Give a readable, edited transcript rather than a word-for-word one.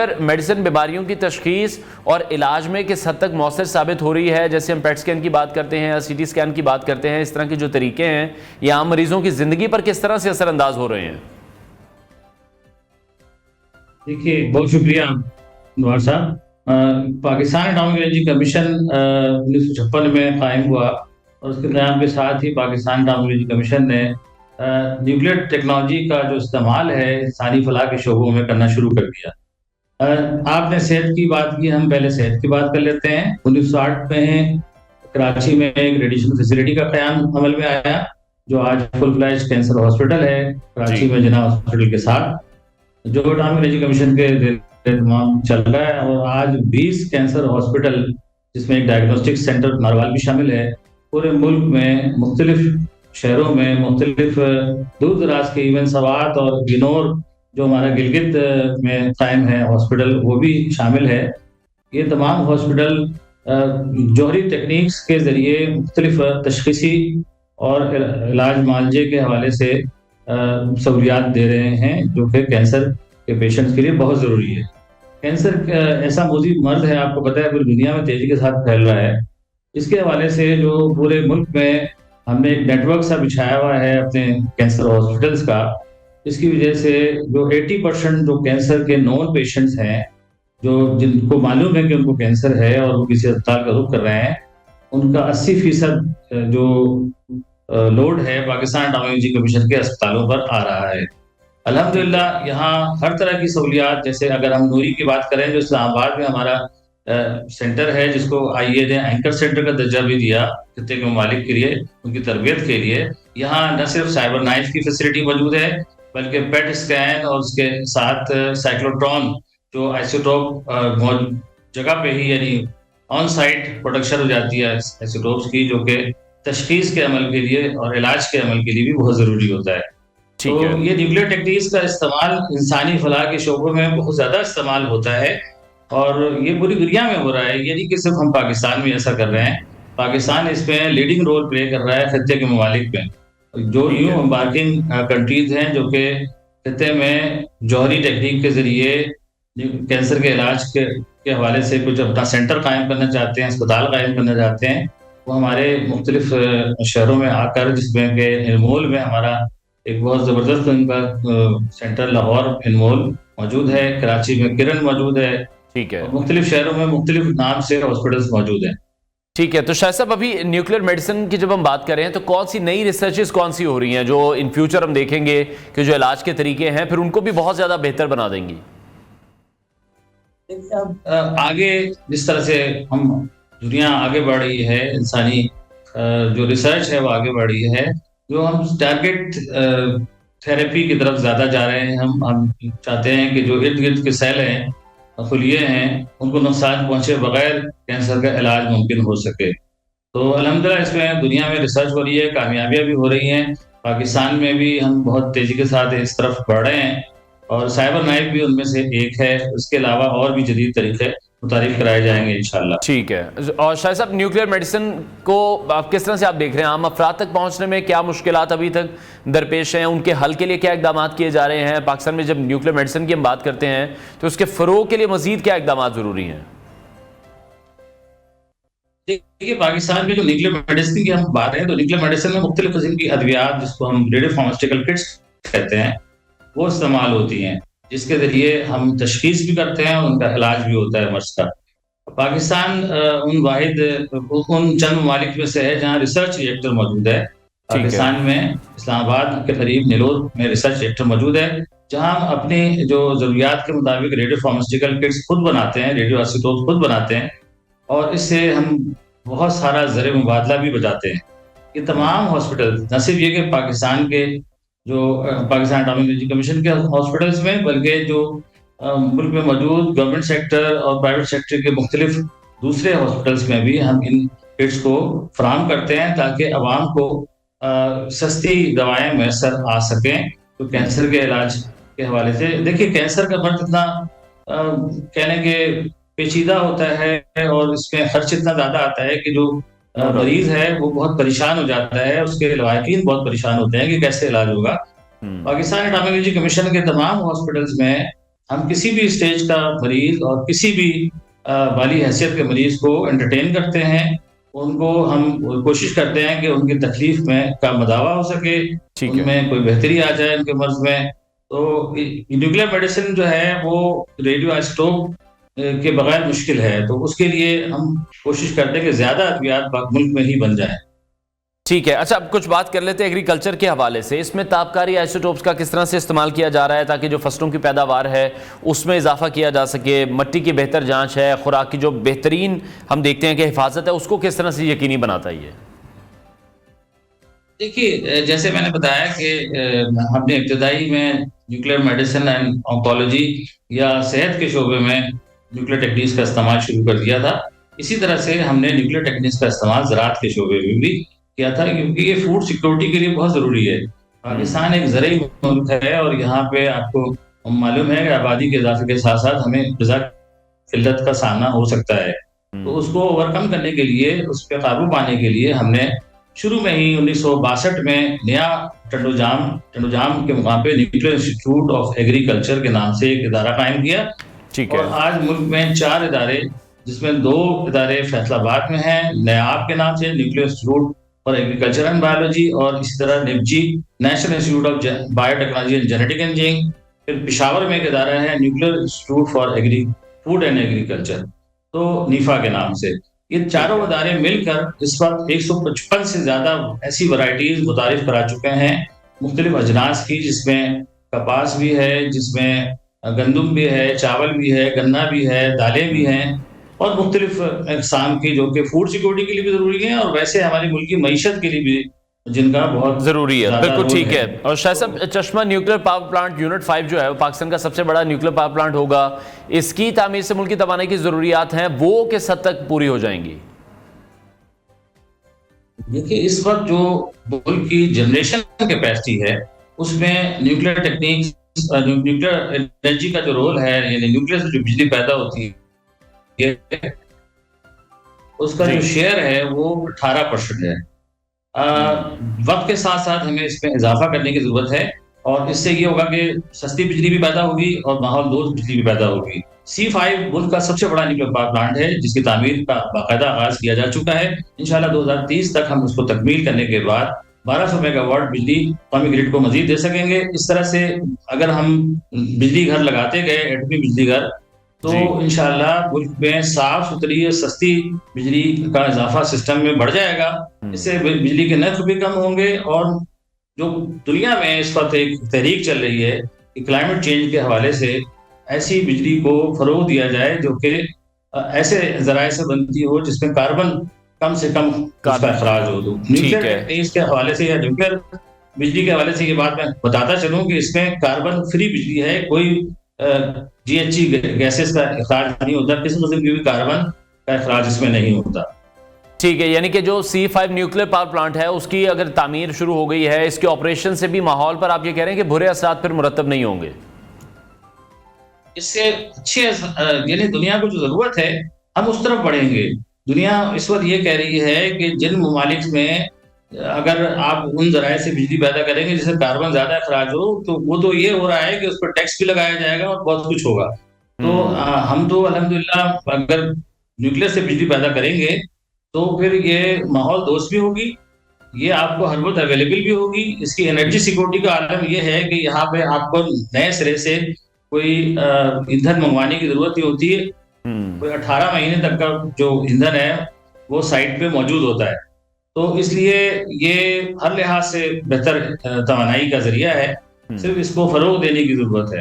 Nuclear medicine بیماریوں کی تشخیص اور علاج میں کس حد تک مؤثر ثابت ہو رہی ہے؟ جیسے ہم پیٹ سکین کی بات کرتے ہیں یا سی ٹی اسکین کی بات کرتے ہیں، اس طرح کے جو طریقے ہیں یہ عام مریضوں کی زندگی پر کس طرح سے اثر انداز ہو رہے ہیں؟ دیکھیے، بہت شکریہ نوار صاحب۔ پاکستان اٹامک کمیشن 1956 میں قائم ہوا، اور اس کے قیام کے ساتھ ہی پاکستان اٹامک کمیشن نے نیوکلیئر ٹیکنالوجی کا جو استعمال ہے انسانی فلاح کے شعبوں میں کرنا شروع کر دیا۔ آپ نے صحت کی بات کی، ہم پہلے صحت کی بات کر لیتے ہیں۔ 1960 میں کراچی میں ایک ریڈیشن فیسلٹی کا قیام عمل میں آیا، جو آج فل فلیج کینسر ہاسپٹل ہے کراچی میں جناح ہاسپٹل کے ساتھ، جو اٹامک انرجی کمیشن کے اہتمام چل رہا ہے۔ اور آج 20 کینسر ہاسپٹل، جس میں ایک ڈائگنوسٹک سینٹر ناروال بھی شامل ہے، پورے ملک میں مختلف شہروں میں مختلف دور دراز کے ایون سوات اور گنور جو ہمارا گلگت میں قائم ہے ہاسپٹل، وہ بھی شامل ہے۔ یہ تمام ہاسپٹل جوہری ٹیکنیکس کے ذریعے مختلف تشخیصی اور علاج معالجے کے حوالے سے سہولیات دے رہے ہیں، جو کہ کینسر کے پیشنٹس کے لیے بہت ضروری ہے۔ کینسر ایسا موذی مرض ہے، آپ کو پتہ ہے، پوری دنیا میں تیزی کے ساتھ پھیل رہا ہے۔ اس کے حوالے سے جو پورے ملک میں ہم نے ایک نیٹ ورک سا بچھایا ہوا ہے اپنے کینسر ہاسپٹلس کا، اس کی وجہ سے جو 80% جو کینسر کے نون پیشنٹس ہیں، جو جن کو معلوم ہے کہ ان کو کینسر ہے اور وہ کسی اسپتال کا رخ کر رہے ہیں، ان کا 80% جو لوڈ ہے پاکستان اٹامک انرجی کمیشن کے اسپتالوں پر آ رہا ہے۔ الحمدللہ یہاں ہر طرح کی سہولیات، جیسے اگر ہم نوری کی بات کریں، جو اسلام آباد میں ہمارا سینٹر ہے، جس کو آئی نے اینکر سینٹر کا درجہ بھی دیا خطے کے ممالک کے لیے، ان کی تربیت کے لیے، یہاں نہ صرف سائبر نائف کی فیسلٹی موجود ہے، بلکہ پیٹ اسکین اور اس کے ساتھ سائیکلوٹرون جو آئسوٹوپ جگہ پہ ہی، یعنی آن سائٹ پروڈکشن ہو جاتی ہے آئسوٹوپس کی، جو کہ تشخیص کے عمل کے لیے اور علاج کے عمل کے لیے بھی بہت ضروری ہوتا ہے۔ تو یہ نیوکلیئر ٹیکنیکس کا استعمال انسانی فلاح کے شعبوں میں بہت زیادہ استعمال ہوتا ہے، اور یہ پوری دنیا میں ہو رہا ہے۔ یہ نہیں کہ صرف ہم پاکستان میں ایسا کر رہے ہیں، پاکستان اس میں لیڈنگ رول پلے کر رہا ہے خطے کے ممالک میں۔ جو نیو امبارکنگ کنٹریز ہیں جو کہ خطے میں جوہری ٹیکنیک کے ذریعے کینسر کے علاج کے حوالے سے کچھ اپنا سینٹر قائم کرنا چاہتے ہیں، اسپتال قائم کرنا چاہتے ہیں، وہ ہمارے مختلف شہروں میں آ کر، جس میں کہ انمول میں ہمارا ایک بہت زبردست ان کا سینٹر لاہور انمول موجود ہے، کراچی میں کرن موجود ہے، مختلف شہروں میں مختلف نام سے ہاسپٹلز موجود ہیں۔ ٹھیک ہے، تو شاہ صاحب ابھی نیوکلیئر میڈیسن کی جب ہم بات کر رہے ہیں تو کون سی نئی ریسرچز کون سی ہو رہی ہیں جو ان فیوچر ہم دیکھیں گے کہ جو علاج کے طریقے ہیں پھر ان کو بھی بہت زیادہ بہتر بنا دیں گی؟ آگے جس طرح سے ہم دنیا آگے بڑھ رہی ہے، انسانی جو ریسرچ ہے وہ آگے بڑھ رہی ہے، جو ہم ٹارگٹ تھراپی کی طرف زیادہ جا رہے ہیں۔ ہم چاہتے ہیں کہ جو ارد گرد کے سیل ہیں، خلیے ہیں، ان کو نقصان پہنچے بغیر کینسر کا علاج ممکن ہو سکے۔ تو الحمدللہ اس میں دنیا میں ریسرچ ہو رہی ہے، کامیابیاں بھی ہو رہی ہیں، پاکستان میں بھی ہم بہت تیزی کے ساتھ اس طرف بڑھ رہے ہیں، اور سائبر نائف بھی ان میں سے ایک ہے۔ اس کے علاوہ اور بھی جدید طریقے متعارف کرائے جائیں گے انشاءاللہ۔ ٹھیک ہے، اور شاہ صاحب نیوکلیئر میڈیسن کو آپ کس طرح سے آپ دیکھ رہے ہیں؟ عام افراد تک پہنچنے میں کیا مشکلات ابھی تک درپیش ہیں؟ ان کے حل کے لیے کیا اقدامات کیے جا رہے ہیں؟ پاکستان میں جب نیوکلیئر میڈیسن کی ہم بات کرتے ہیں تو اس کے فروغ کے لیے مزید کیا اقدامات ضروری ہیں؟ دیکھیے، پاکستان میں جو نیوکلیئر میڈیسن کی ہم بات ہیں، تو نیوکلیئر میڈیسن میں مختلف قسم کی ادویات، جس کو ہم ریڈیو فارماسیوٹیکل کٹس کہتے ہیں، وہ استعمال ہوتی ہیں، جس کے ذریعے ہم تشخیص بھی کرتے ہیں اور ان کا علاج بھی ہوتا ہے مرض کا۔ پاکستان ان چند ممالک میں سے ہے جہاں ریسرچ ریئیکٹر موجود ہے۔ پاکستان میں اسلام آباد کے قریب نیلور میں ریسرچ ریئیکٹر موجود ہے، جہاں ہم اپنی جو ضروریات کے مطابق ریڈیو فارماسیوٹیکل کٹس خود بناتے ہیں، ریڈیو آئسوٹوپ خود بناتے ہیں، اور اس سے ہم بہت سارا زر مبادلہ بھی بچاتے ہیں۔ یہ تمام ہاسپٹل، نہ صرف یہ کہ پاکستان کے جو پاکستان اٹامک انرجی کمیشن کے ہاسپٹلس میں، بلکہ جو ملک میں موجود گورنمنٹ سیکٹر اور پرائیویٹ سیکٹر کے مختلف دوسرے ہاسپٹلس میں بھی ہم ان کٹس کو فراہم کرتے ہیں، تاکہ عوام کو سستی دوائیں میسر آ سکیں۔ تو کینسر کے علاج کے حوالے سے دیکھیے، کینسر کا مرض اتنا کہنے کے پیچیدہ ہوتا ہے، اور اس میں خرچ اتنا زیادہ آتا ہے کہ جو مریض ہے وہ بہت پریشان ہو جاتا ہے، اس کے لواحقین بہت پریشان ہوتے ہیں کہ کیسے علاج ہوگا۔ پاکستان اٹامک انرجی کمیشن کے تمام ہاسپٹلس میں ہم کسی بھی اسٹیج کا مریض اور کسی بھی والی حیثیت کے مریض کو انٹرٹین کرتے ہیں، ان کو ہم کوشش کرتے ہیں کہ ان کی تکلیف میں کا مداوع ہو سکے، ٹھیک ان ہے، میں کوئی بہتری آ جائے ان کے مرض میں. تو نیوکلیر میڈیسن جو ہے وہ ریڈیو آئسوٹوپ کے بغیر مشکل ہے، تو اس کے لیے ہم کوشش کرتے ہیں کہ زیادہ ادویات ملک میں ہی بن جائیں. ٹھیک ہے. اچھا، اب کچھ بات کر لیتے ہیں ایگریکلچر کے حوالے سے. اس میں تابکاری آئسوٹوپس کا کس طرح سے استعمال کیا جا رہا ہے تاکہ جو فصلوں کی پیداوار ہے اس میں اضافہ کیا جا سکے؟ مٹی کی بہتر جانچ ہے، خوراک کی جو بہترین ہم دیکھتے ہیں کہ حفاظت ہے، اس کو کس طرح سے یقینی بناتا ہے یہ؟ دیکھیے، جیسے میں نے بتایا کہ ہم نے ابتدائی میں نیوکلیر میڈیسن اینڈ آنکولوجی یا صحت کے شعبے میں نیوکلیر ٹیکنیکس کا استعمال شروع کر دیا تھا. اسی طرح سے ہم نے نیوکلیر ٹیکنیکس کا استعمال زراعت کے شعبے میں بھی کیا تھا، کیونکہ یہ فوڈ سیکورٹی کے لیے بہت ضروری ہے. پاکستان ایک زرعی ملک ہے اور یہاں پہ آپ کو معلوم ہے کہ آبادی کے اضافے کے ساتھ ساتھ ہمیں غذا قلت کا سامنا ہو سکتا ہے. تو اس کو اوور کم کرنے کے لیے، اس پہ قابو پانے کے لیے ہم نے شروع میں ہی 1962 میں نیا ٹنڈوجام کے مقام پہ نیوکلیر انسٹیٹیوٹ آف ایگریکلچر کے نام سے ایک ادارہ قائم کیا. ٹھیک اور ہے، آج ملک میں 4 ادارے، جس میں 2 ادارے فیصل آباد میں ہیں نیاب کے نام سے، nuclear institute for agriculture and biology, اور اسی طرح نیپجی national institute of biotechnology and genetic engineering. پھر پشاور میں ایک ادارہ ہے nuclear institute for food and agriculture, تو نیفا کے نام سے. یہ چاروں ادارے مل کر اس وقت 155 سے زیادہ ایسی ورائٹیز متعارف کرا چکے ہیں مختلف اجناس کی، جس میں کپاس بھی ہے، جس میں گندم بھی ہے، چاول بھی ہے، گنا بھی ہے، دالیں بھی ہیں، اور مختلف اقسام کی جو کہ فوڈ سیکورٹی کے لیے بھی ضروری ہیں اور ویسے ہماری ملک کی معیشت کے لیے بھی جن کا بہت ضروری ہے. زیادہ بالکل رول ٹھیک ہے. اور شاہ صاحب، چشمہ نیوکلیر پاور پلانٹ یونٹ 5 جو ہے وہ پاکستان کا سب سے بڑا نیوکلیر پاور پلانٹ ہوگا. اس کی تعمیر سے ملکی توانائی کی ضروریات ہیں وہ کس حد تک پوری ہو جائیں گی؟ دیکھیے، اس وقت جو ملک کی جنریشن کیپیسٹی ہے اس میں نیوکلیر ٹیکنیکس، نیوکلیر انرجی کا جو رول ہے، یعنی نیوکلیر سے جو بجلی پیدا ہوتی ہے اس کا جو شیئر ہے وہ 18% ہے. وقت کے ساتھ ساتھ ہمیں اس میں اضافہ کرنے کی ضرورت ہے، اور اس سے یہ ہوگا کہ سستی بجلی بھی پیدا ہوگی اور ماحول دوست بجلی بھی پیدا ہوگی. C5 ملک کا سب سے بڑا نیوکلیر پاور پلانٹ ہے، جس کی تعمیر کا باقاعدہ آغاز کیا جا چکا ہے. انشاءاللہ 2030 تک ہم اس کو تکمیل کرنے کے بعد 1200 میگا واٹ بجلی قومی گرڈ کو مزید دے سکیں گے. اس طرح سے اگر ہم بجلی گھر لگاتے گئے، ایٹمی بجلی گھر، تو انشاءاللہ ملک میں صاف ستھری اور سستی بجلی کا اضافہ سسٹم میں بڑھ جائے گا. اس سے بجلی کے نرخ بھی کم ہوں گے، اور جو دنیا میں اس وقت ایک تحریک چل رہی ہے کہ کلائمیٹ چینج کے حوالے سے ایسی بجلی کو فروغ دیا جائے جو کہ ایسے ذرائع سے بنتی ہو جس میں کاربن کم سے کم اس کا اخراج ہو. نیوکلیر ٹیکنیکس کے حوالے سے یا نیوکلیر بجلی کے حوالے سے یہ بات میں بتاتا چلوں کہ اس میں کاربن فری بجلی ہے، کوئی جی ایچ ای گیسز کا اخراج نہیں ہوتا، کسی قسم کی بھی کاربن کا اخراج اس میں نہیں ہوتا. ٹھیک ہے. یعنی کہ جو C5 نیوکلیر پاور پلانٹ ہے اس کی اگر تعمیر شروع ہو گئی ہے، اس کے آپریشن سے بھی ماحول پر آپ یہ کہہ رہے ہیں کہ برے اثرات پھر مرتب نہیں ہوں گے؟ اس سے اچھے یعنی دنیا کو جو ضرورت ہے ہم اس طرف بڑھیں گے. دنیا اس وقت یہ کہہ رہی ہے کہ جن ممالک میں اگر آپ ان ذرائع سے بجلی پیدا کریں گے جس سے کاربن زیادہ اخراج ہو، تو وہ تو یہ ہو رہا ہے کہ اس پر ٹیکس بھی لگایا جائے گا اور بہت کچھ ہوگا. تو ہم تو الحمدللہ اگر نیوکلیر سے بجلی پیدا کریں گے تو پھر یہ ماحول دوست بھی ہوگی، یہ آپ کو ہر وقت اویلیبل بھی ہوگی. اس کی انرجی سیکورٹی کا عالم یہ ہے کہ یہاں پہ آپ کو نئے سرے سے کوئی ایندھن منگوانے کی ضرورت نہیں ہوتی ہے. کوئی 18 مہینے تک کا جو ایندھن ہے وہ سائٹ پہ موجود ہوتا ہے. تو اس لیے یہ ہر لحاظ سے بہتر توانائی کا ذریعہ ہے، صرف اس کو فروغ دینے کی ضرورت ہے.